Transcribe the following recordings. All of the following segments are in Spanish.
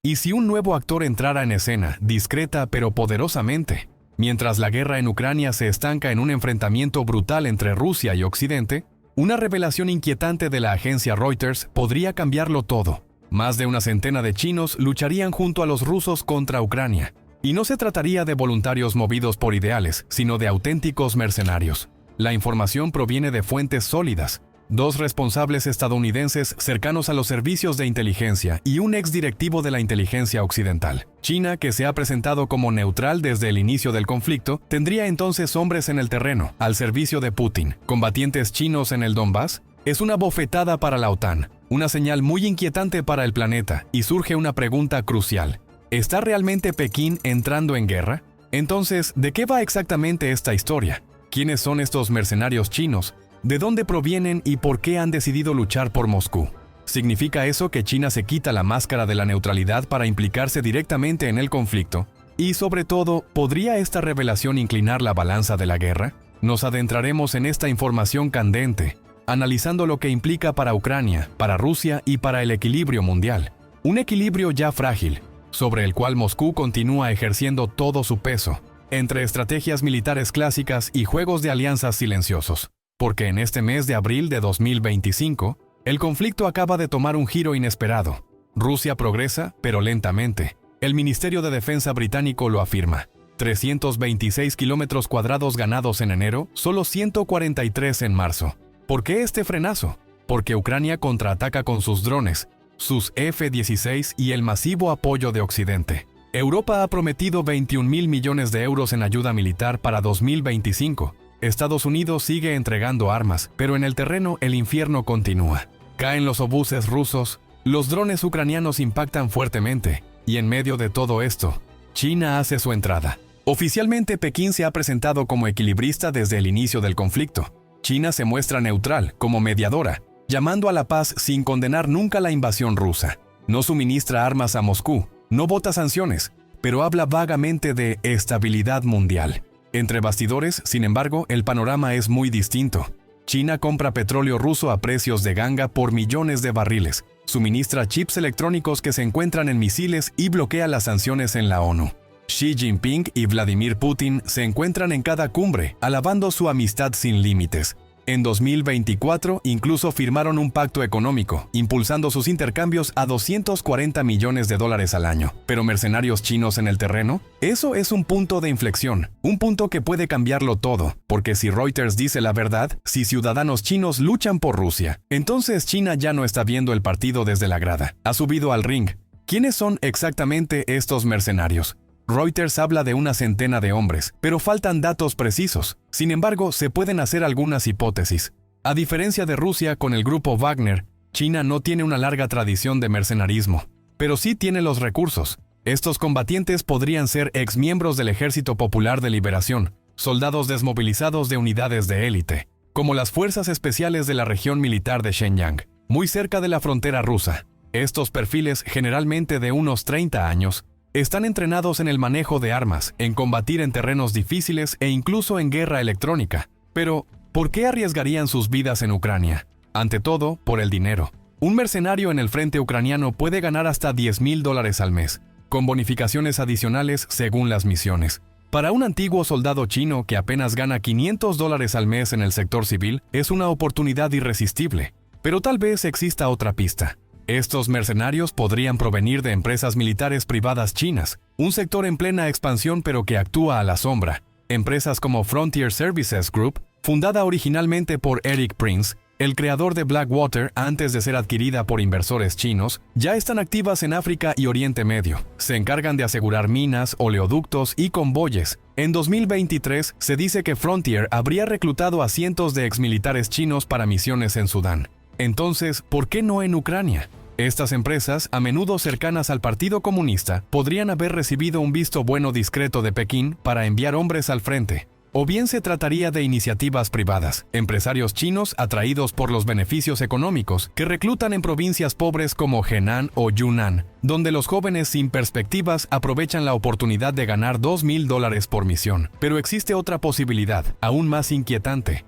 ¿Y si un nuevo actor entrara en escena, discreta pero poderosamente? Mientras la guerra en Ucrania se estanca en un enfrentamiento brutal entre Rusia y Occidente, una revelación inquietante de la agencia Reuters podría cambiarlo todo. Más de una centena de chinos lucharían junto a los rusos contra Ucrania. Y no se trataría de voluntarios movidos por ideales, sino de auténticos mercenarios. La información proviene de fuentes sólidas. 2 responsables estadounidenses cercanos a los servicios de inteligencia y un exdirectivo de la inteligencia occidental. China, que se ha presentado como neutral desde el inicio del conflicto, tendría entonces hombres en el terreno, al servicio de Putin. ¿Combatientes chinos en el Donbass? Es una bofetada para la OTAN, una señal muy inquietante para el planeta, y surge una pregunta crucial. ¿Está realmente Pekín entrando en guerra? Entonces, ¿de qué va exactamente esta historia? ¿Quiénes son estos mercenarios chinos? ¿De dónde provienen y por qué han decidido luchar por Moscú? ¿Significa eso que China se quita la máscara de la neutralidad para implicarse directamente en el conflicto? Y sobre todo, ¿podría esta revelación inclinar la balanza de la guerra? Nos adentraremos en esta información candente, analizando lo que implica para Ucrania, para Rusia y para el equilibrio mundial. Un equilibrio ya frágil, sobre el cual Moscú continúa ejerciendo todo su peso, entre estrategias militares clásicas y juegos de alianzas silenciosos. Porque en este mes de abril de 2025, el conflicto acaba de tomar un giro inesperado. Rusia progresa, pero lentamente. El Ministerio de Defensa británico lo afirma. 326 kilómetros cuadrados ganados en enero, solo 143 en marzo. ¿Por qué este frenazo? Porque Ucrania contraataca con sus drones, sus F-16 y el masivo apoyo de Occidente. Europa ha prometido 21.000 millones de euros en ayuda militar para 2025. Estados Unidos sigue entregando armas, pero en el terreno el infierno continúa. Caen los obuses rusos, los drones ucranianos impactan fuertemente, y en medio de todo esto, China hace su entrada. Oficialmente Pekín se ha presentado como equilibrista desde el inicio del conflicto. China se muestra neutral, como mediadora, llamando a la paz sin condenar nunca la invasión rusa. No suministra armas a Moscú, no vota sanciones, pero habla vagamente de estabilidad mundial. Entre bastidores, sin embargo, el panorama es muy distinto. China compra petróleo ruso a precios de ganga por millones de barriles, suministra chips electrónicos que se encuentran en misiles y bloquea las sanciones en la ONU. Xi Jinping y Vladimir Putin se encuentran en cada cumbre, alabando su amistad sin límites. En 2024 incluso firmaron un pacto económico, impulsando sus intercambios a $240 millones al año. ¿Pero mercenarios chinos en el terreno? Eso es un punto de inflexión, un punto que puede cambiarlo todo, porque si Reuters dice la verdad, si ciudadanos chinos luchan por Rusia, entonces China ya no está viendo el partido desde la grada, ha subido al ring. ¿Quiénes son exactamente estos mercenarios? Reuters habla de una centena de hombres, pero faltan datos precisos. Sin embargo, se pueden hacer algunas hipótesis. A diferencia de Rusia con el grupo Wagner, China no tiene una larga tradición de mercenarismo, pero sí tiene los recursos. Estos combatientes podrían ser exmiembros del Ejército Popular de Liberación, soldados desmovilizados de unidades de élite, como las Fuerzas Especiales de la región militar de Shenyang, muy cerca de la frontera rusa. Estos perfiles, generalmente de unos 30 años, están entrenados en el manejo de armas, en combatir en terrenos difíciles e incluso en guerra electrónica. Pero, ¿por qué arriesgarían sus vidas en Ucrania? Ante todo, por el dinero. Un mercenario en el frente ucraniano puede ganar hasta $10,000 al mes, con bonificaciones adicionales según las misiones. Para un antiguo soldado chino que apenas gana $500 al mes en el sector civil, es una oportunidad irresistible. Pero tal vez exista otra pista. Estos mercenarios podrían provenir de empresas militares privadas chinas, un sector en plena expansión pero que actúa a la sombra. Empresas como Frontier Services Group, fundada originalmente por Eric Prince, el creador de Blackwater antes de ser adquirida por inversores chinos, ya están activas en África y Oriente Medio. Se encargan de asegurar minas, oleoductos y convoyes. En 2023 se dice que Frontier habría reclutado a cientos de exmilitares chinos para misiones en Sudán. Entonces, ¿por qué no en Ucrania? Estas empresas, a menudo cercanas al Partido Comunista, podrían haber recibido un visto bueno discreto de Pekín para enviar hombres al frente. O bien se trataría de iniciativas privadas, empresarios chinos atraídos por los beneficios económicos que reclutan en provincias pobres como Henan o Yunnan, donde los jóvenes sin perspectivas aprovechan la oportunidad de ganar $2,000 por misión. Pero existe otra posibilidad, aún más inquietante.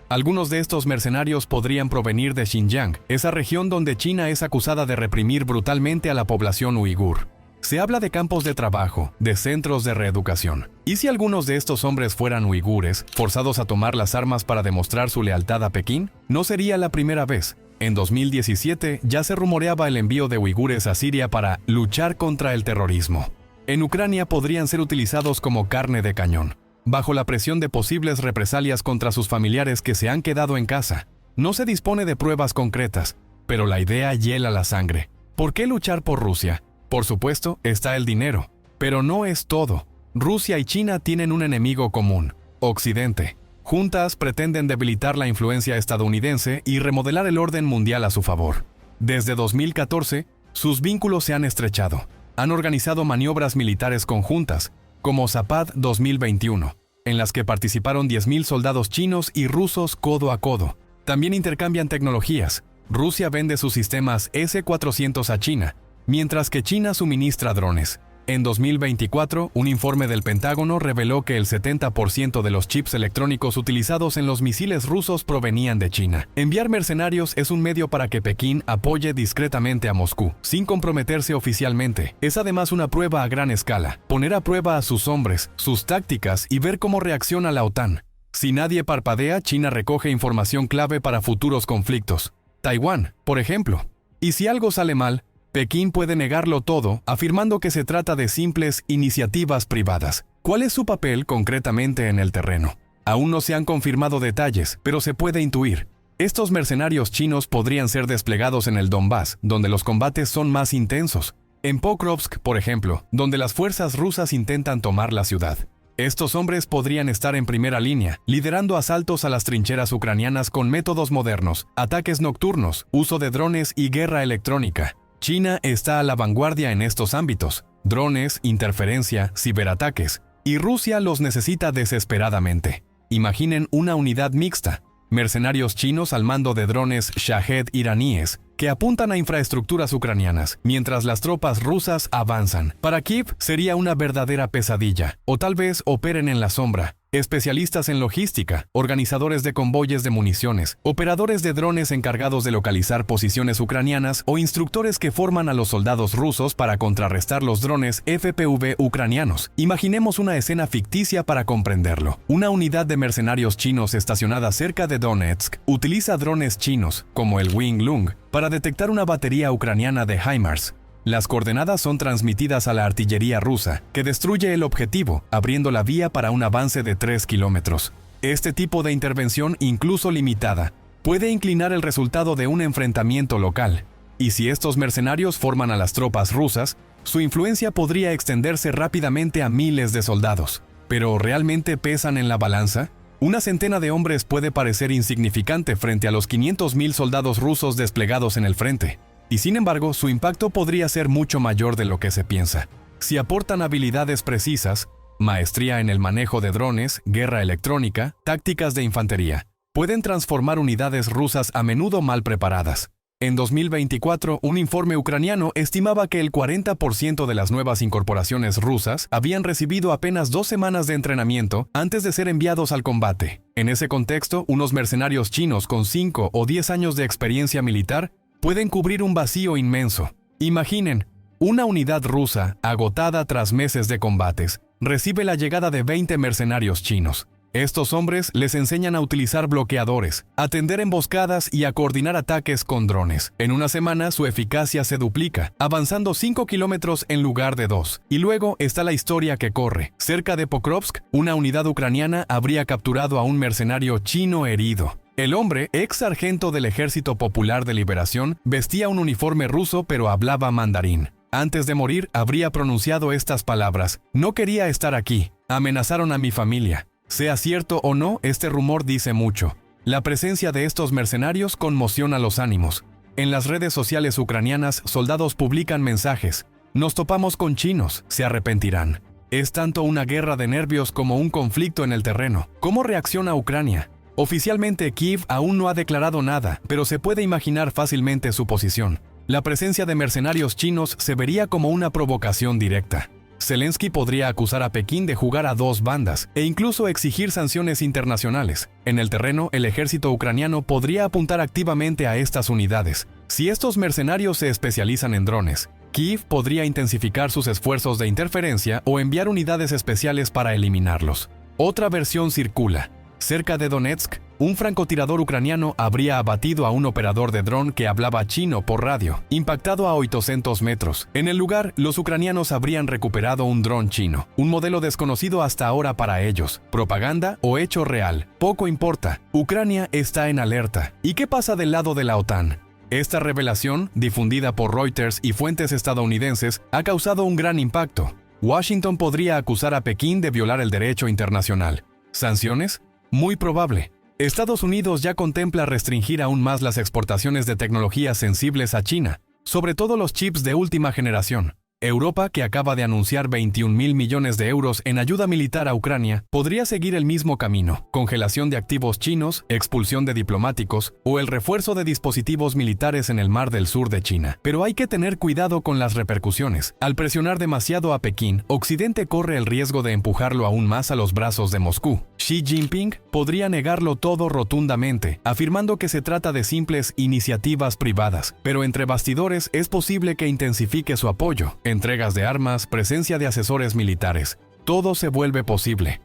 Algunos de estos mercenarios podrían provenir de Xinjiang, esa región donde China es acusada de reprimir brutalmente a la población uigur. Se habla de campos de trabajo, de centros de reeducación. ¿Y si algunos de estos hombres fueran uigures, forzados a tomar las armas para demostrar su lealtad a Pekín? No sería la primera vez. En 2017 ya se rumoreaba el envío de uigures a Siria para luchar contra el terrorismo. En Ucrania podrían ser utilizados como carne de cañón, bajo la presión de posibles represalias contra sus familiares que se han quedado en casa. No se dispone de pruebas concretas, pero la idea hiela la sangre. ¿Por qué luchar por Rusia? Por supuesto, está el dinero, pero no es todo. Rusia y China tienen un enemigo común, Occidente. Juntas pretenden debilitar la influencia estadounidense y remodelar el orden mundial a su favor. Desde 2014, sus vínculos se han estrechado. Han organizado maniobras militares conjuntas, como Zapad 2021, en las que participaron 10.000 soldados chinos y rusos codo a codo. También intercambian tecnologías. Rusia vende sus sistemas S-400 a China, mientras que China suministra drones. En 2024, un informe del Pentágono reveló que el 70% de los chips electrónicos utilizados en los misiles rusos provenían de China. Enviar mercenarios es un medio para que Pekín apoye discretamente a Moscú, sin comprometerse oficialmente. Es además una prueba a gran escala, poner a prueba a sus hombres, sus tácticas y ver cómo reacciona la OTAN. Si nadie parpadea, China recoge información clave para futuros conflictos. Taiwán, por ejemplo. Y si algo sale mal, Pekín puede negarlo todo, afirmando que se trata de simples iniciativas privadas. ¿Cuál es su papel concretamente en el terreno? Aún no se han confirmado detalles, pero se puede intuir. Estos mercenarios chinos podrían ser desplegados en el Donbass, donde los combates son más intensos. En Pokrovsk, por ejemplo, donde las fuerzas rusas intentan tomar la ciudad. Estos hombres podrían estar en primera línea, liderando asaltos a las trincheras ucranianas con métodos modernos, ataques nocturnos, uso de drones y guerra electrónica. China está a la vanguardia en estos ámbitos: drones, interferencia, ciberataques, y Rusia los necesita desesperadamente. Imaginen una unidad mixta, mercenarios chinos al mando de drones Shahed iraníes, que apuntan a infraestructuras ucranianas, mientras las tropas rusas avanzan. Para Kiev sería una verdadera pesadilla, o tal vez operen en la sombra. Especialistas en logística, organizadores de convoyes de municiones, operadores de drones encargados de localizar posiciones ucranianas o instructores que forman a los soldados rusos para contrarrestar los drones FPV ucranianos. Imaginemos una escena ficticia para comprenderlo. Una unidad de mercenarios chinos estacionada cerca de Donetsk utiliza drones chinos, como el Wing-Lung, para detectar una batería ucraniana de HIMARS. Las coordenadas son transmitidas a la artillería rusa, que destruye el objetivo, abriendo la vía para un avance de 3 kilómetros. Este tipo de intervención, incluso limitada, puede inclinar el resultado de un enfrentamiento local. Y si estos mercenarios forman a las tropas rusas, su influencia podría extenderse rápidamente a miles de soldados. ¿Pero realmente pesan en la balanza? Una centena de hombres puede parecer insignificante frente a los 500.000 soldados rusos desplegados en el frente. Y sin embargo, su impacto podría ser mucho mayor de lo que se piensa. Si aportan habilidades precisas, maestría en el manejo de drones, guerra electrónica, tácticas de infantería, pueden transformar unidades rusas a menudo mal preparadas. En 2024, un informe ucraniano estimaba que el 40% de las nuevas incorporaciones rusas habían recibido apenas 2 semanas de entrenamiento antes de ser enviados al combate. En ese contexto, unos mercenarios chinos con 5 o 10 años de experiencia militar pueden cubrir un vacío inmenso. Imaginen, una unidad rusa, agotada tras meses de combates, recibe la llegada de 20 mercenarios chinos. Estos hombres les enseñan a utilizar bloqueadores, a tender emboscadas y a coordinar ataques con drones. En una semana su eficacia se duplica, avanzando 5 kilómetros en lugar de 2. Y luego está la historia que corre. Cerca de Pokrovsk, una unidad ucraniana habría capturado a un mercenario chino herido. El hombre, ex sargento del Ejército Popular de Liberación, vestía un uniforme ruso pero hablaba mandarín. Antes de morir, habría pronunciado estas palabras: "No quería estar aquí. Amenazaron a mi familia". Sea cierto o no, este rumor dice mucho. La presencia de estos mercenarios conmociona los ánimos. En las redes sociales ucranianas, soldados publican mensajes: "Nos topamos con chinos, se arrepentirán". Es tanto una guerra de nervios como un conflicto en el terreno. ¿Cómo reacciona Ucrania? Oficialmente Kiev aún no ha declarado nada, pero se puede imaginar fácilmente su posición. La presencia de mercenarios chinos se vería como una provocación directa. Zelensky podría acusar a Pekín de jugar a dos bandas e incluso exigir sanciones internacionales. En el terreno, el ejército ucraniano podría apuntar activamente a estas unidades. Si estos mercenarios se especializan en drones, Kiev podría intensificar sus esfuerzos de interferencia o enviar unidades especiales para eliminarlos. Otra versión circula. Cerca de Donetsk, un francotirador ucraniano habría abatido a un operador de dron que hablaba chino por radio, impactado a 800 metros. En el lugar, los ucranianos habrían recuperado un dron chino, un modelo desconocido hasta ahora para ellos. Propaganda o hecho real, poco importa. Ucrania está en alerta. ¿Y qué pasa del lado de la OTAN? Esta revelación, difundida por Reuters y fuentes estadounidenses, ha causado un gran impacto. Washington podría acusar a Pekín de violar el derecho internacional. ¿Sanciones? Muy probable. Estados Unidos ya contempla restringir aún más las exportaciones de tecnologías sensibles a China, sobre todo los chips de última generación. Europa, que acaba de anunciar 21.000 millones de euros en ayuda militar a Ucrania, podría seguir el mismo camino: congelación de activos chinos, expulsión de diplomáticos o el refuerzo de dispositivos militares en el Mar del Sur de China. Pero hay que tener cuidado con las repercusiones. Al presionar demasiado a Pekín, Occidente corre el riesgo de empujarlo aún más a los brazos de Moscú. Xi Jinping podría negarlo todo rotundamente, afirmando que se trata de simples iniciativas privadas, pero entre bastidores es posible que intensifique su apoyo. Entregas de armas, presencia de asesores militares, todo se vuelve posible.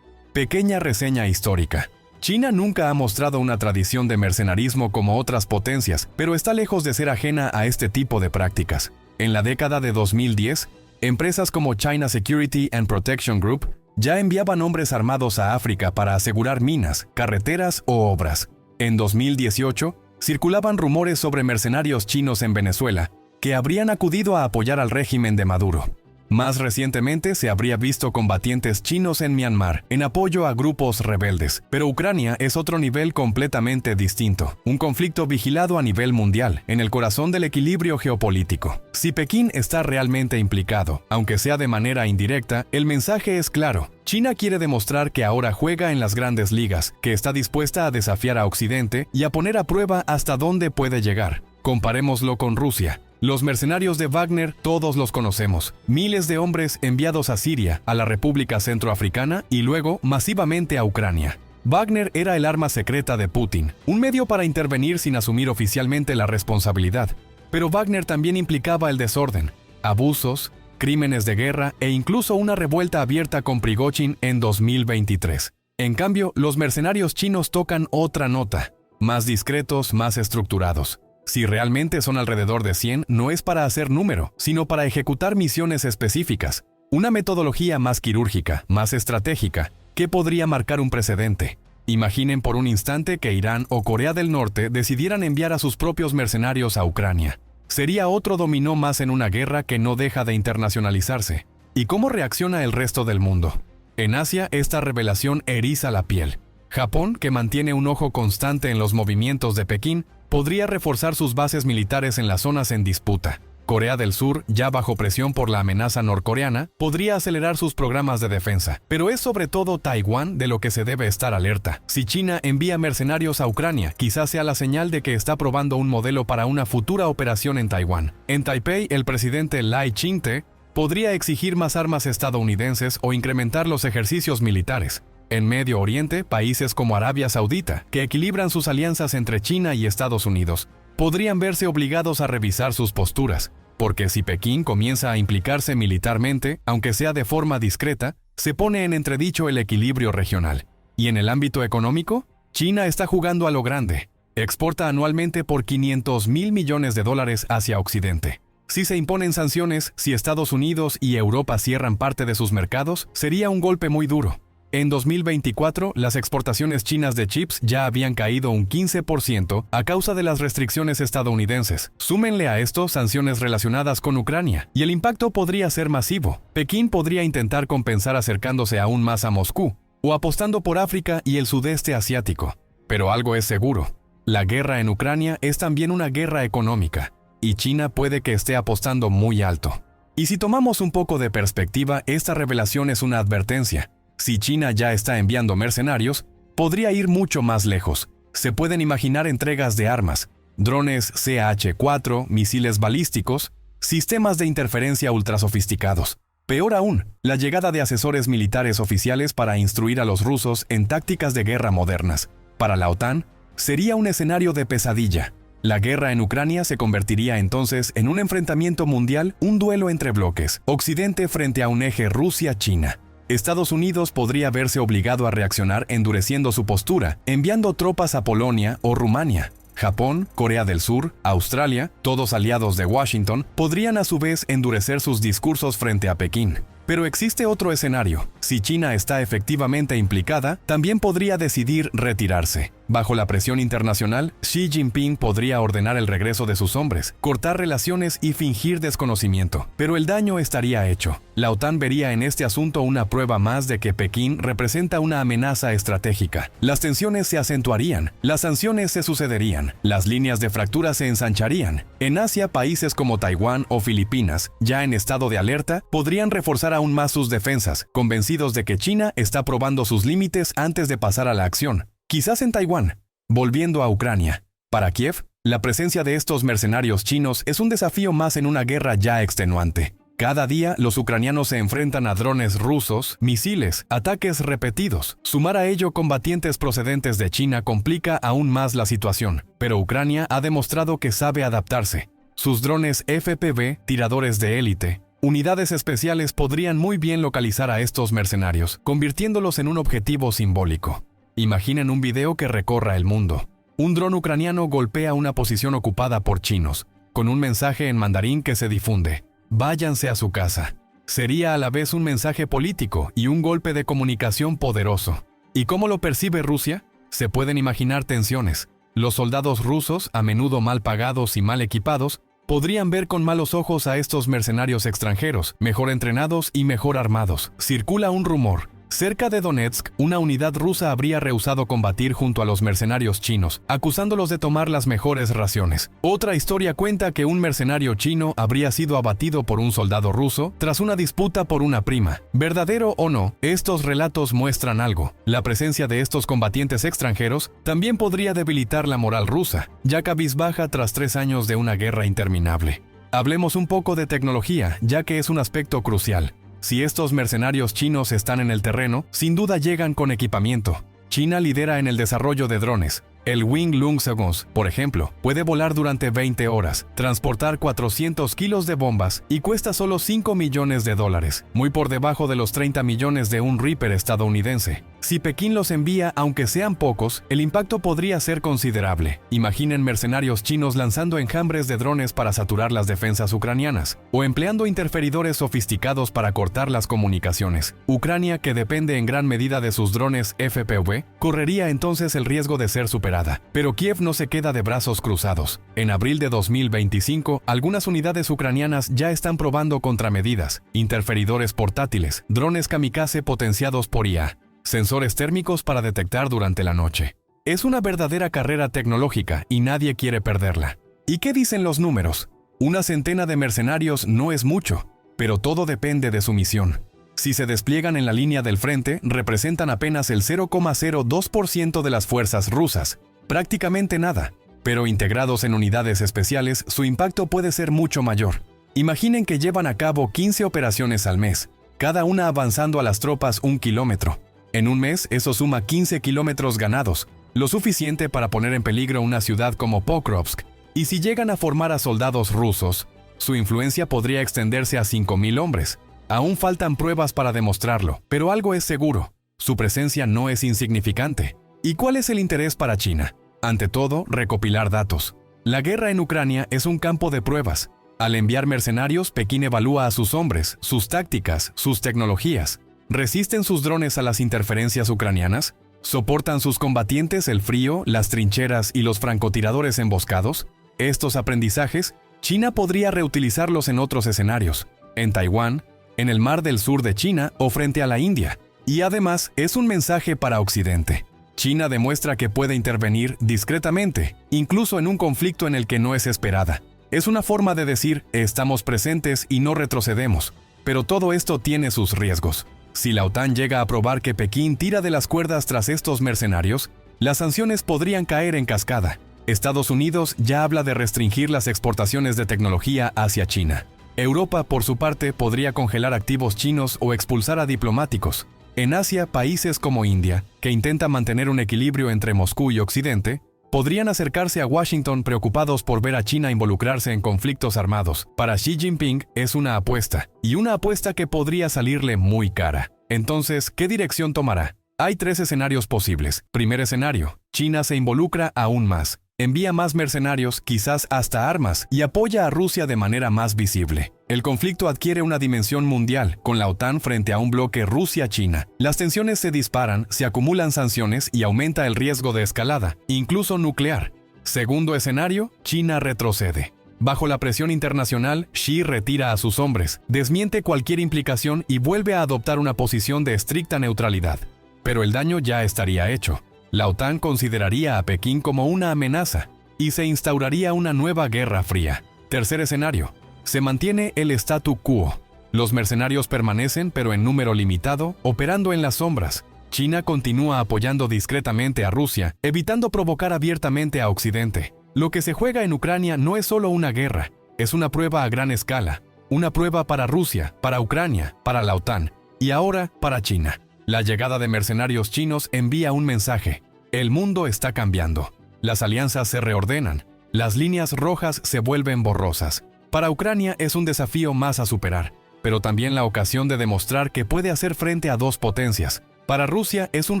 Pequeña reseña histórica. China nunca ha mostrado una tradición de mercenarismo como otras potencias, pero está lejos de ser ajena a este tipo de prácticas. En la década de 2010, empresas como China Security and Protection Group ya enviaban hombres armados a África para asegurar minas, carreteras o obras. En 2018, circulaban rumores sobre mercenarios chinos en Venezuela, que habrían acudido a apoyar al régimen de Maduro. Más recientemente se habría visto combatientes chinos en Myanmar, en apoyo a grupos rebeldes. Pero Ucrania es otro nivel completamente distinto. Un conflicto vigilado a nivel mundial, en el corazón del equilibrio geopolítico. Si Pekín está realmente implicado, aunque sea de manera indirecta, el mensaje es claro. China quiere demostrar que ahora juega en las grandes ligas, que está dispuesta a desafiar a Occidente y a poner a prueba hasta dónde puede llegar. Comparémoslo con Rusia. Los mercenarios de Wagner todos los conocemos. Miles de hombres enviados a Siria, a la República Centroafricana y luego masivamente a Ucrania. Wagner era el arma secreta de Putin, un medio para intervenir sin asumir oficialmente la responsabilidad. Pero Wagner también implicaba el desorden, abusos, crímenes de guerra e incluso una revuelta abierta con Prigozhin en 2023. En cambio, los mercenarios chinos tocan otra nota, más discretos, más estructurados. Si realmente son alrededor de 100, no es para hacer número, sino para ejecutar misiones específicas. Una metodología más quirúrgica, más estratégica, que podría marcar un precedente. Imaginen por un instante que Irán o Corea del Norte decidieran enviar a sus propios mercenarios a Ucrania. Sería otro dominó más en una guerra que no deja de internacionalizarse. ¿Y cómo reacciona el resto del mundo? En Asia, esta revelación eriza la piel. Japón, que mantiene un ojo constante en los movimientos de Pekín, podría reforzar sus bases militares en las zonas en disputa. Corea del Sur, ya bajo presión por la amenaza norcoreana, podría acelerar sus programas de defensa. Pero es sobre todo Taiwán de lo que se debe estar alerta. Si China envía mercenarios a Ucrania, quizás sea la señal de que está probando un modelo para una futura operación en Taiwán. En Taipei, el presidente Lai Ching-te podría exigir más armas estadounidenses o incrementar los ejercicios militares. En Medio Oriente, países como Arabia Saudita, que equilibran sus alianzas entre China y Estados Unidos, podrían verse obligados a revisar sus posturas, porque si Pekín comienza a implicarse militarmente, aunque sea de forma discreta, se pone en entredicho el equilibrio regional. Y en el ámbito económico, China está jugando a lo grande. Exporta anualmente por $500.000 millones hacia Occidente. Si se imponen sanciones, si Estados Unidos y Europa cierran parte de sus mercados, sería un golpe muy duro. En 2024, las exportaciones chinas de chips ya habían caído un 15% a causa de las restricciones estadounidenses. Súmenle a esto sanciones relacionadas con Ucrania, y el impacto podría ser masivo. Pekín podría intentar compensar acercándose aún más a Moscú, o apostando por África y el sudeste asiático. Pero algo es seguro: la guerra en Ucrania es también una guerra económica, y China puede que esté apostando muy alto. Y si tomamos un poco de perspectiva, esta revelación es una advertencia. Si China ya está enviando mercenarios, podría ir mucho más lejos. Se pueden imaginar entregas de armas, drones CH-4, misiles balísticos, sistemas de interferencia ultrasofisticados. Peor aún, la llegada de asesores militares oficiales para instruir a los rusos en tácticas de guerra modernas. Para la OTAN, sería un escenario de pesadilla. La guerra en Ucrania se convertiría entonces en un enfrentamiento mundial, un duelo entre bloques, Occidente frente a un eje Rusia-China. Estados Unidos podría verse obligado a reaccionar endureciendo su postura, enviando tropas a Polonia o Rumania. Japón, Corea del Sur, Australia, todos aliados de Washington, podrían a su vez endurecer sus discursos frente a Pekín. Pero existe otro escenario. Si China está efectivamente implicada, también podría decidir retirarse. Bajo la presión internacional, Xi Jinping podría ordenar el regreso de sus hombres, cortar relaciones y fingir desconocimiento. Pero el daño estaría hecho. La OTAN vería en este asunto una prueba más de que Pekín representa una amenaza estratégica. Las tensiones se acentuarían, las sanciones se sucederían, las líneas de fractura se ensancharían. En Asia, países como Taiwán o Filipinas, ya en estado de alerta, podrían reforzar aún más sus defensas, convencidos de que China está probando sus límites antes de pasar a la acción. Quizás en Taiwán. Volviendo a Ucrania. Para Kiev, la presencia de estos mercenarios chinos es un desafío más en una guerra ya extenuante. Cada día, los ucranianos se enfrentan a drones rusos, misiles, ataques repetidos. Sumar a ello combatientes procedentes de China complica aún más la situación, pero Ucrania ha demostrado que sabe adaptarse. Sus drones FPV, tiradores de élite, unidades especiales podrían muy bien localizar a estos mercenarios, convirtiéndolos en un objetivo simbólico. Imaginen un video que recorra el mundo. Un dron ucraniano golpea una posición ocupada por chinos, con un mensaje en mandarín que se difunde: váyanse a su casa. Sería a la vez un mensaje político y un golpe de comunicación poderoso. ¿Y cómo lo percibe Rusia? Se pueden imaginar tensiones. Los soldados rusos, a menudo mal pagados y mal equipados, podrían ver con malos ojos a estos mercenarios extranjeros, mejor entrenados y mejor armados. Circula un rumor. Cerca de Donetsk, una unidad rusa habría rehusado combatir junto a los mercenarios chinos, acusándolos de tomar las mejores raciones. Otra historia cuenta que un mercenario chino habría sido abatido por un soldado ruso tras una disputa por una prima. ¿Verdadero o no? Estos relatos muestran algo. La presencia de estos combatientes extranjeros también podría debilitar la moral rusa, ya cabizbaja tras 3 años de una guerra interminable. Hablemos un poco de tecnología, ya que es un aspecto crucial. Si estos mercenarios chinos están en el terreno, sin duda llegan con equipamiento. China lidera en el desarrollo de drones. El Wing Lung Segonds, por ejemplo, puede volar durante 20 horas, transportar 400 kilos de bombas y cuesta solo $5 millones, muy por debajo de los 30 millones de un Reaper estadounidense. Si Pekín los envía, aunque sean pocos, el impacto podría ser considerable. Imaginen mercenarios chinos lanzando enjambres de drones para saturar las defensas ucranianas, o empleando interferidores sofisticados para cortar las comunicaciones. Ucrania, que depende en gran medida de sus drones FPV, correría entonces el riesgo de ser superada. Pero Kiev no se queda de brazos cruzados. En abril de 2025, algunas unidades ucranianas ya están probando contramedidas, interferidores portátiles, drones kamikaze potenciados por IA, sensores térmicos para detectar durante la noche. Es una verdadera carrera tecnológica y nadie quiere perderla. ¿Y qué dicen los números? Una centena de mercenarios no es mucho, pero todo depende de su misión. Si se despliegan en la línea del frente, representan apenas el 0,02% de las fuerzas rusas, prácticamente nada, pero integrados en unidades especiales, su impacto puede ser mucho mayor. Imaginen que llevan a cabo 15 operaciones al mes, cada una avanzando a las tropas 1 kilómetro. En un mes, eso suma 15 kilómetros ganados, lo suficiente para poner en peligro una ciudad como Pokrovsk. Y si llegan a formar a soldados rusos, su influencia podría extenderse a 5.000 hombres. Aún faltan pruebas para demostrarlo, pero algo es seguro: su presencia no es insignificante. ¿Y cuál es el interés para China? Ante todo, recopilar datos. La guerra en Ucrania es un campo de pruebas. Al enviar mercenarios, Pekín evalúa a sus hombres, sus tácticas, sus tecnologías. ¿Resisten sus drones a las interferencias ucranianas? ¿Soportan sus combatientes el frío, las trincheras y los francotiradores emboscados? Estos aprendizajes, China podría reutilizarlos en otros escenarios. En Taiwán, en el Mar del Sur de China o frente a la India. Y además, es un mensaje para Occidente. China demuestra que puede intervenir discretamente, incluso en un conflicto en el que no es esperada. Es una forma de decir: estamos presentes y no retrocedemos. Pero todo esto tiene sus riesgos. Si la OTAN llega a probar que Pekín tira de las cuerdas tras estos mercenarios, las sanciones podrían caer en cascada. Estados Unidos ya habla de restringir las exportaciones de tecnología hacia China. Europa, por su parte, podría congelar activos chinos o expulsar a diplomáticos. En Asia, países como India, que intenta mantener un equilibrio entre Moscú y Occidente, podrían acercarse a Washington preocupados por ver a China involucrarse en conflictos armados. Para Xi Jinping es una apuesta, y una apuesta que podría salirle muy cara. Entonces, ¿qué dirección tomará? Hay 3 escenarios posibles. Primer escenario, China se involucra aún más. Envía más mercenarios, quizás hasta armas, y apoya a Rusia de manera más visible. El conflicto adquiere una dimensión mundial, con la OTAN frente a un bloque Rusia-China. Las tensiones se disparan, se acumulan sanciones y aumenta el riesgo de escalada, incluso nuclear. Segundo escenario, China retrocede. Bajo la presión internacional, Xi retira a sus hombres, desmiente cualquier implicación y vuelve a adoptar una posición de estricta neutralidad. Pero el daño ya estaría hecho. La OTAN consideraría a Pekín como una amenaza y se instauraría una nueva guerra fría. Tercer escenario. Se mantiene el statu quo. Los mercenarios permanecen, pero en número limitado, operando en las sombras. China continúa apoyando discretamente a Rusia, evitando provocar abiertamente a Occidente. Lo que se juega en Ucrania no es solo una guerra, es una prueba a gran escala. Una prueba para Rusia, para Ucrania, para la OTAN y ahora para China. La llegada de mercenarios chinos envía un mensaje. El mundo está cambiando. Las alianzas se reordenan. Las líneas rojas se vuelven borrosas. Para Ucrania es un desafío más a superar, pero también la ocasión de demostrar que puede hacer frente a 2 potencias. Para Rusia es un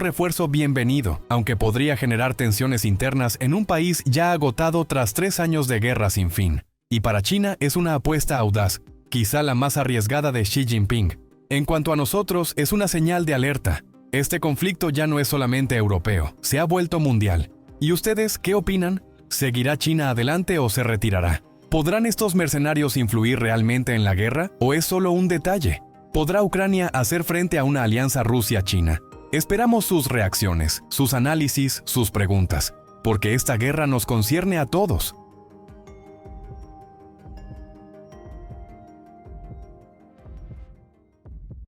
refuerzo bienvenido, aunque podría generar tensiones internas en un país ya agotado tras 3 años de guerra sin fin. Y para China es una apuesta audaz, quizá la más arriesgada de Xi Jinping. En cuanto a nosotros, es una señal de alerta. Este conflicto ya no es solamente europeo, se ha vuelto mundial. ¿Y ustedes qué opinan? ¿Seguirá China adelante o se retirará? ¿Podrán estos mercenarios influir realmente en la guerra o es solo un detalle? ¿Podrá Ucrania hacer frente a una alianza Rusia-China? Esperamos sus reacciones, sus análisis, sus preguntas, porque esta guerra nos concierne a todos.